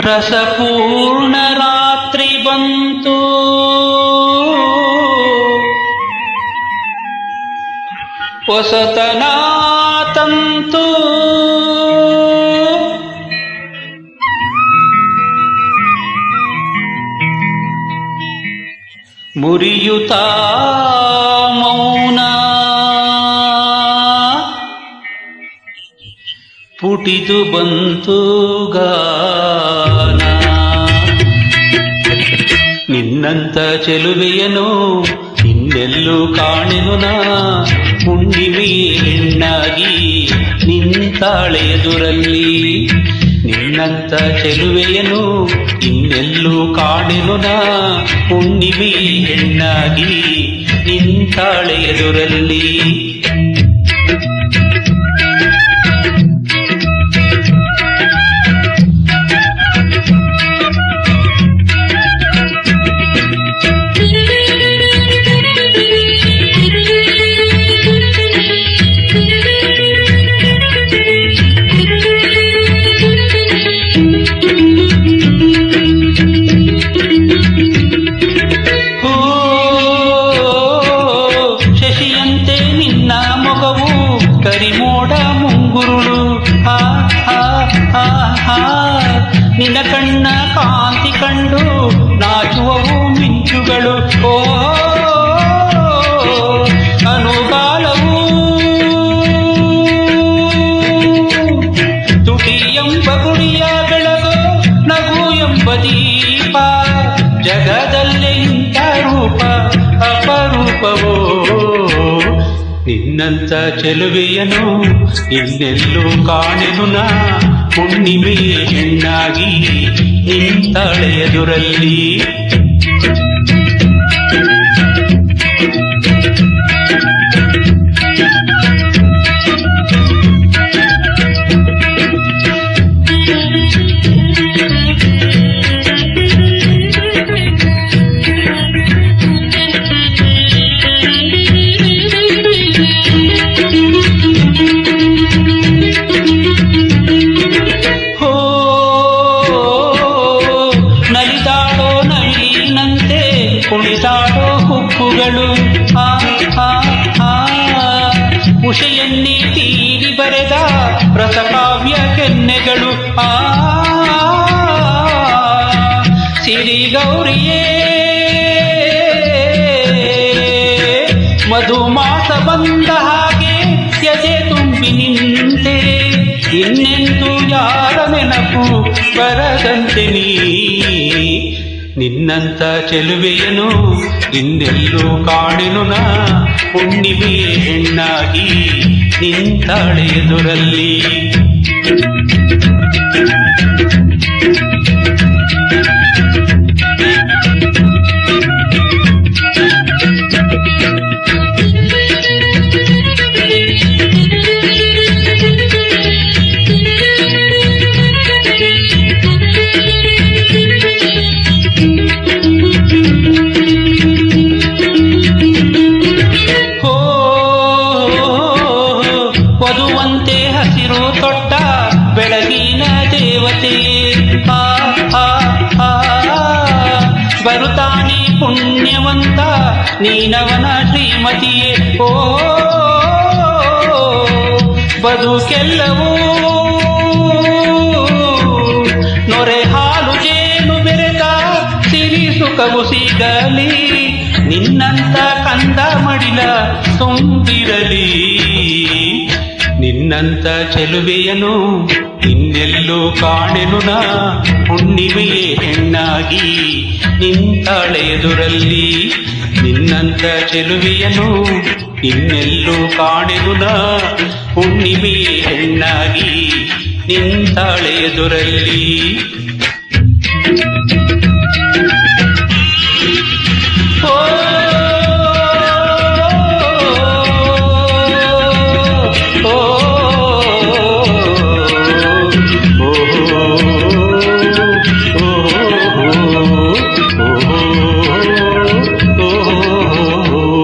ರಸಪೂರ್ಣ ರಾತ್ರಿ ಬಂತು, ಹೊಸತನ ತಂತು, ಮುರಿಯುತ್ತಾ ಮೌನ ಪುಟಿದು ಬಂತು ಗಾನ. ನಿನ್ನಂತ ಚೆಲುವೆಯನು ಇನ್ನೆಲ್ಲೂ ಕಾಣೆನು ನಾ, ಹುಣ್ಣಿಮೆಯೇ ಹೆಣ್ಣಾಗಿ ನಿಂತಾಳೆ ಎದುರಲ್ಲಿ. ನಿನ್ನಂತ ಚೆಲುವೆಯನು ಇನ್ನೆಲ್ಲೂ ಕಾಣೆನು ನಾ, ಹುಣ್ಣಿಮೆಯೇ ಹೆಣ್ಣಾಗಿ ನಿಂತಾಳೆ ಎದುರಲ್ಲಿ. ಕರಿಮೋಡ ಮುಂಗುರುಳು ನಿನ್ನ ಕಣ್ಣ ಕಾಂತಿ ಕಂಡು ನಾಚುವವು ಮಿಂಚುಗಳು. ಓ ಅನುಗಾಲವು ತುಟಿ ಎಂಬ ಗುಡಿಯ ಬೆಳಗೋ, ನಗು ಎಂಬ ದೀಪ, ಜಗದಲ್ಲೇ ಇಂಥ ರೂಪ ಅಪರೂಪವೋ. ನಿನ್ನಂತ ಚೆಲುವೆಯನು ಇನ್ನೆಲ್ಲೂ ಕಾಣೆನು ನಾ, ಹುಣ್ಣಿಮೆಯೇ ಹೆಣ್ಣಾಗಿ ನಿಂತಾಳೆ ಎದುರಲ್ಲಿ. ಕುಣಿದಾಡೋ ಹುಕ್ಕುಗಳು ಉಷೆಯನ್ನೇ ತೀರಿ ಬರೆದ ರಸಕಾವ್ಯ ಕೆನ್ನೆಗಳು. ಸಿರಿಗೌರಿಯೇ ಮಧುಮಾಸ ಬಂದ ಹಾಗೆ ಎದೆ ತುಂಬಿ ನಿಂತೆ, ಇನ್ನೆಂದು ಯಾರ ನೆನಪು ಬರದಂತೆ ನೀ. ನಿನ್ನಂತ ಚೆಲುವೆಯನು ಇನ್ನೆಲ್ಲೂ ಕಾಣೆನು ನಾ, ಹುಣ್ಣಿಮೆಯೇ ಹೆಣ್ಣಾಗಿ ನಿಂತಾಳೆ ಎದುರಲ್ಲಿ. ವಧುವಂತೆ ಹಸಿರು ತೊಟ್ಟ ಬೆಳಗಿನ ದೇವತೆ, ಬರುತ್ತಾನೆ ಪುಣ್ಯವಂತ ನೀನವನ ಶ್ರೀಮತಿಯೇ. ಓ ಬದುಕೆಲ್ಲವೂ ನೊರೆ ಹಾಲು ಜೇನು ಬೆರೆತ ಸಿರಿ ಸುಖವು ಸಿಗಲಿ, ನಿನ್ನಂತ ಕಂದ ಮಡಿಲ ತುಂಬಿರಲಿ. ನಿನ್ನಂತ ಚೆಲುವೆಯನು ಇನ್ನೆಲ್ಲೂ ಕಾಣೆನು ನಾ, ಹುಣ್ಣಿಮೆಯೇ ಹೆಣ್ಣಾಗಿ ನಿಂತಾಳೆ ಎದುರಲ್ಲಿ. ನಿನ್ನಂತ ಚೆಲುವೆಯನು ಇನ್ನೆಲ್ಲೂ ಕಾಣೆನು ನಾ, ಹುಣ್ಣಿಮೆಯೇ ಹೆಣ್ಣಾಗಿ ನಿಂತಾಳೆ ಎದುರಲ್ಲಿ.